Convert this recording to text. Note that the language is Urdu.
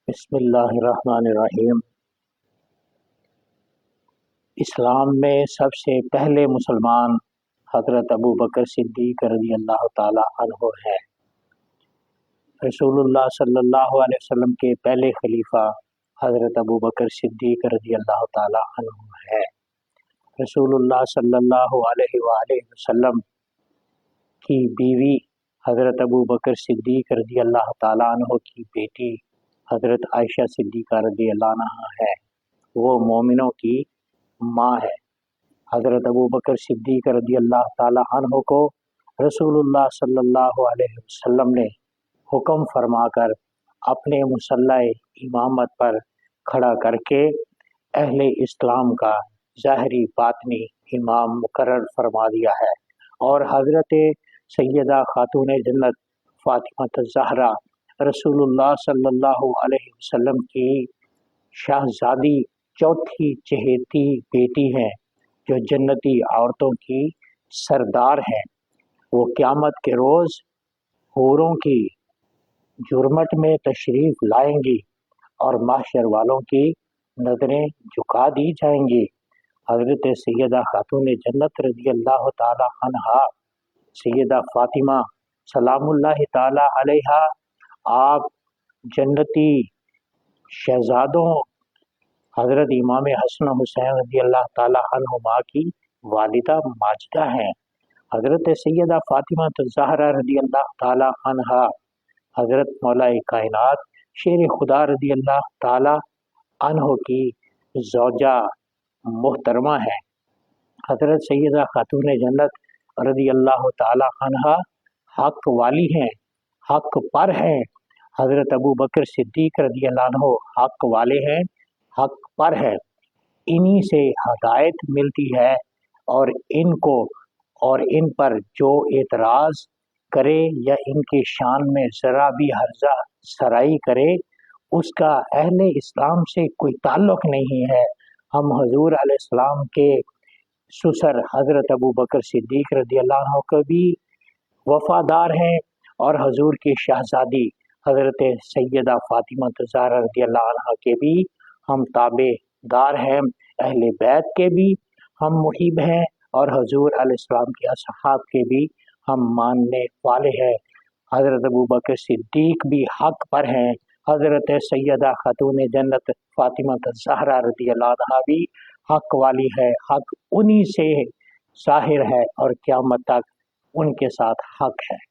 بسم اللہ الرحمن الرحیم۔ اسلام میں سب سے پہلے مسلمان حضرت ابو بکر صدیق رضی اللہ تعالی عنہ ہیں۔ رسول اللہ صلی اللہ علیہ وسلم کے پہلے خلیفہ حضرت ابو بکر صدیق رضی اللہ تعالی عنہ ہے۔ رسول اللہ صلی اللہ علیہ وآلہ وسلم کی بیوی حضرت ابو بکر صدیق رضی اللہ تعالی عنہ کی بیٹی حضرت عائشہ صدیقہ رضی اللہ عنہ ہے، وہ مومنوں کی ماں ہے۔ حضرت ابو بکر صدیق رضی اللہ تعالی عنہ کو رسول اللہ صلی اللہ علیہ وسلم نے حکم فرما کر اپنے مصلی امامت پر کھڑا کر کے اہل اسلام کا ظاہری باطنی امام مقرر فرما دیا ہے، اور حضرت سیدہ خاتون جنت فاطمہ الزہرا رسول اللہ صلی اللہ علیہ وسلم کی شہزادی چوتھی چہیتی بیٹی ہیں، جو جنتی عورتوں کی سردار ہیں۔ وہ قیامت کے روز حوروں کی جرمٹ میں تشریف لائیں گی اور محشر والوں کی نظریں جھکا دی جائیں گی۔ حضرت سیدہ خاتون جنت رضی اللہ تعالی عنہا سیدہ فاطمہ سلام اللہ تعالی علیہا، آپ جنتی شہزادوں حضرت امام حسن حسین رضی اللہ تعالی عنہما کی والدہ ماجدہ ہیں۔ حضرت سیدہ فاطمہ الزہرا رضی اللہ تعالی عنہا حضرت مولا کائنات شیر خدا رضی اللہ تعالی عنہ کی زوجہ محترمہ ہیں۔ حضرت سیدہ خاتون جنت رضی اللہ تعالی عنہا حق والی ہیں، حق پر ہیں۔ حضرت ابو بکر صدیق رضی اللہ عنہ حق والے ہیں، حق پر ہے۔ انہی سے ہدایت ملتی ہے، اور ان کو اور ان پر جو اعتراض کرے یا ان کے شان میں ذرا بھی ہرزہ سرائی کرے، اس کا اہل اسلام سے کوئی تعلق نہیں ہے۔ ہم حضور علیہ السلام کے سسر حضرت ابو بکر صدیق رضی اللہ عنہ کو بھی وفادار ہیں، اور حضور کی شہزادی حضرت سیدہ فاطمہ الزہرا رضی اللہ عنہ کے بھی ہم تابع دار ہیں، اہل بیت کے بھی ہم محب ہیں، اور حضور علیہ السلام کے اصحاب کے بھی ہم ماننے والے ہیں۔ حضرت ابو بکر صدیق بھی حق پر ہیں، حضرت سیدہ خاتون جنت فاطمہ الزہرا رضی اللہ عنہ بھی حق والی ہے، حق انہی سے ظاہر ہے اور قیامت تک ان کے ساتھ حق ہے۔